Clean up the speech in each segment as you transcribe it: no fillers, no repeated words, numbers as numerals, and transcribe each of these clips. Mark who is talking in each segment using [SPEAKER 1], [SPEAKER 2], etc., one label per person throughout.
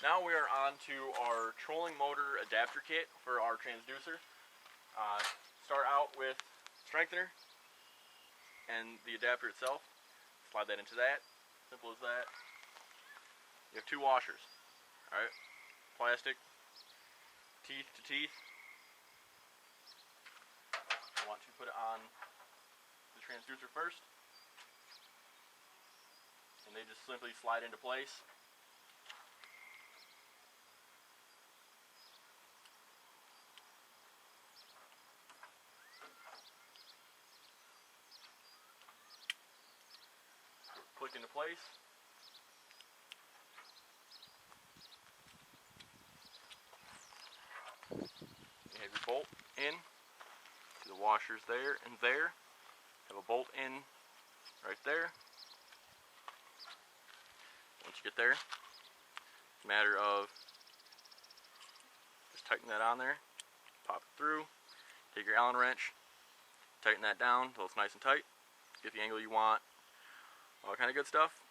[SPEAKER 1] Now we are on to our trolling motor adapter kit for our transducer. Start out with strengthener and the adapter itself. Slide that into that. Simple as that. You have two washers. Alright, plastic, teeth to teeth. I want to put it on the transducer first, and they just simply slide into place. Click into place. You have your bolt in. See the washers there and there. Have a bolt in right there. Once you get there, it's a matter of just tighten that on there, pop it through, take your Allen wrench, tighten that down until it's nice and tight, get the angle you want, all kind of good stuff.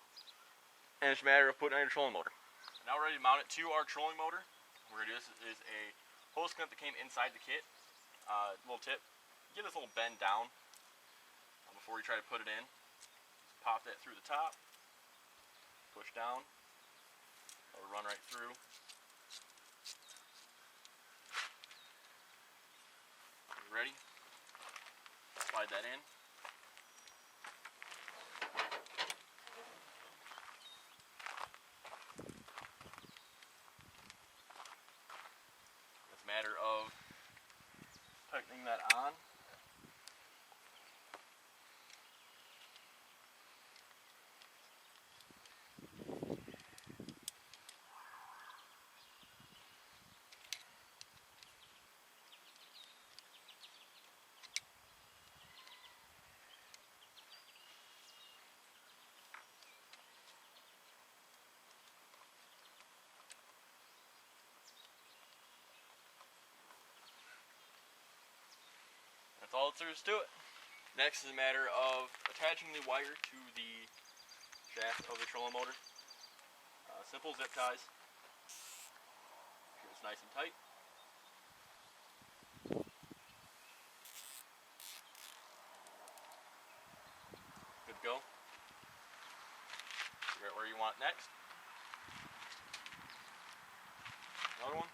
[SPEAKER 1] And it's a matter of putting on your trolling motor. Now we're ready to mount it to our trolling motor. What we're going to do is a hose clamp that came inside the kit. Little tip, give this a little bend down before you try to put it in. Just pop that through the top, push down, it'll run right through. You ready? Slide that in. It's a matter of tightening that on. That's all there is to it. Next is a matter of attaching the wire to the shaft of the trolling motor. Simple zip ties. Make sure it's nice and tight. Good to go. Figure out where you want it next. Another one.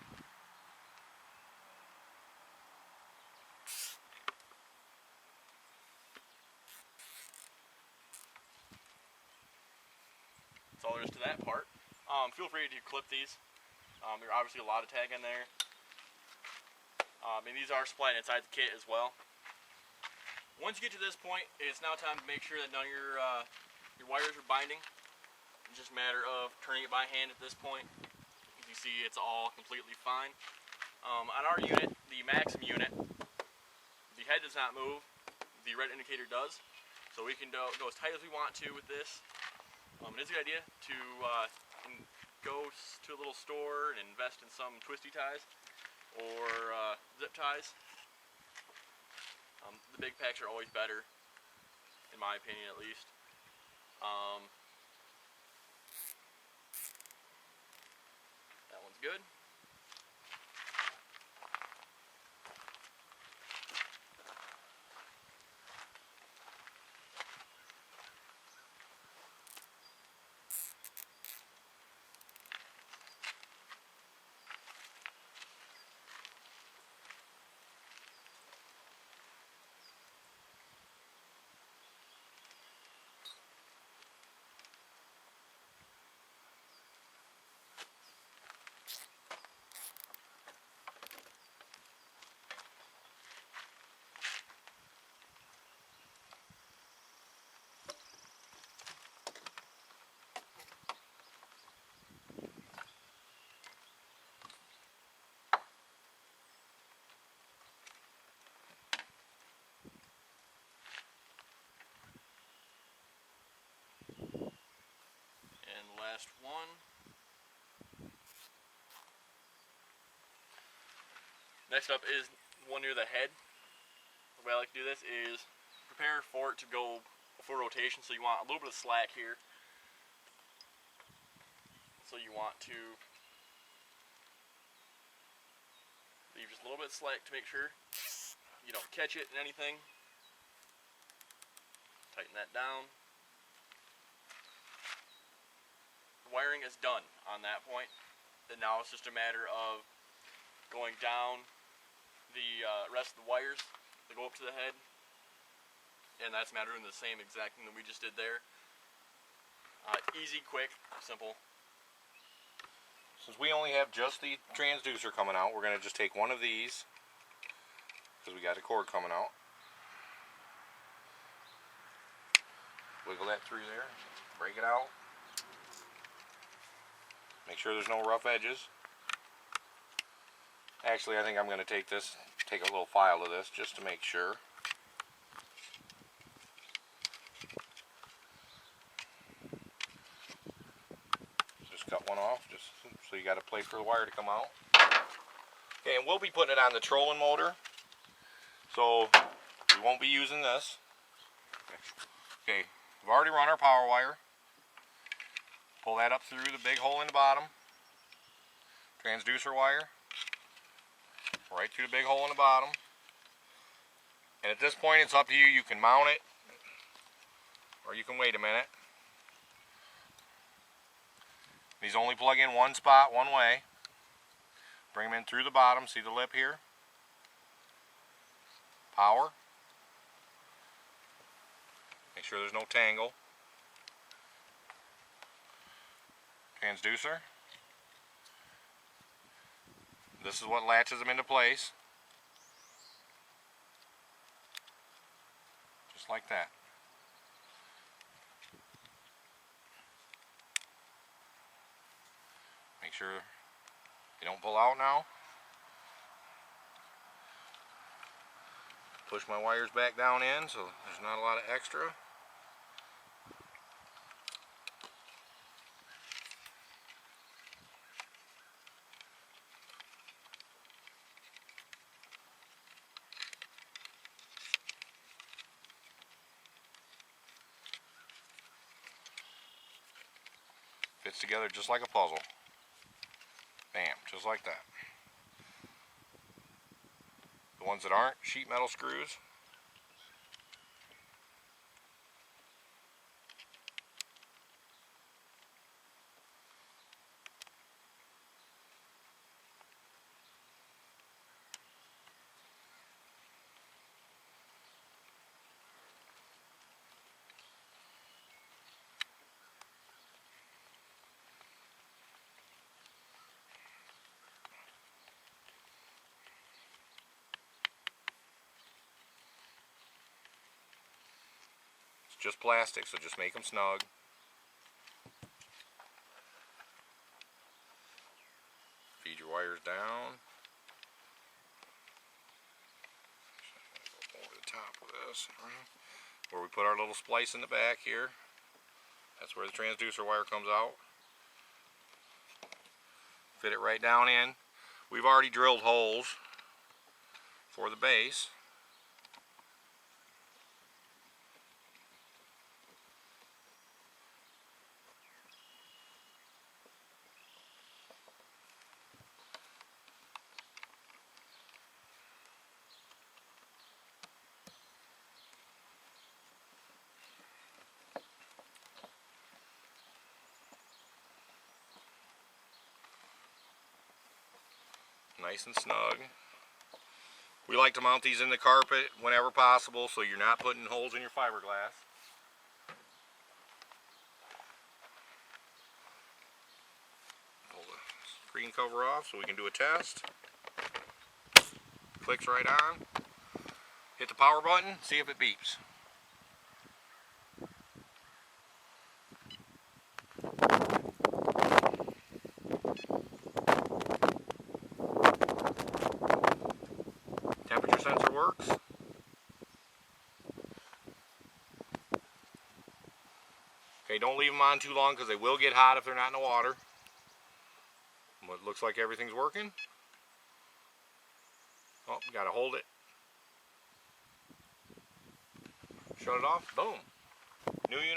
[SPEAKER 1] That's all there is to that part. Feel free to clip these. There's obviously a lot of tag in there. And these are supplied inside the kit as well. Once you get to this point, it's now time to make sure that none of your wires are binding. It's just a matter of turning it by hand at this point. As you see, it's all completely fine. On our unit, the Maxim unit, the head does not move. The red indicator does. So we can go as tight as we want to with this. It is a good idea to go to a little store and invest in some twisty ties or zip ties. The big packs are always better, in my opinion at least. That one's good. Last one. Next up is one near the head. The way I like to do this is prepare for it to go full rotation, so you want a little bit of slack here. So you want to just a little bit slack to make sure you don't catch it in anything. Tighten that down. The wiring is done on that point, and now it's just a matter of going down the rest of the wires that go up to the head, and that's a matter of doing the same exact thing that we just did there. Easy, quick, simple.
[SPEAKER 2] Since we only have just the transducer coming out, we're going to just take one of these, because we got a cord coming out. Wiggle that through there, break it out. Make sure there's no rough edges. Actually, I think I'm going to take a little file of this just to make sure. Cut one off, just so you got a place for the wire to come out. Okay, and we'll be putting it on the trolling motor, so we won't be using this. Okay, we've already run our power wire. Pull that up through the big hole in the bottom. Transducer wire, right through the big hole in the bottom. And at this point, it's up to you. You can mount it, or you can wait a minute. These only plug in one spot, one way. Bring them in through the bottom. See the lip here? Power. Make sure there's no tangle. Transducer. This is what latches them into place. Just like that. Make sure they don't pull out now. Push my wires back down in so there's not a lot of extra. Fits together just like a puzzle. Bam, just like that. The ones that aren't sheet metal screws, just plastic, so just make them snug. Feed your wires down. Go over the top of this. Where we put our little splice in the back here. That's where the transducer wire comes out. Fit it right down in. We've already drilled holes for the base. Nice and snug. We like to mount these in the carpet whenever possible so you're not putting holes in your fiberglass. Pull the screen cover off so we can do a test. Clicks right on. Hit the power button, see if it beeps. Temperature sensor works. Okay, don't leave them on too long because they will get hot if they're not in the water. But it looks like everything's working. Oh, gotta hold it. Shut it off. Boom. New unit.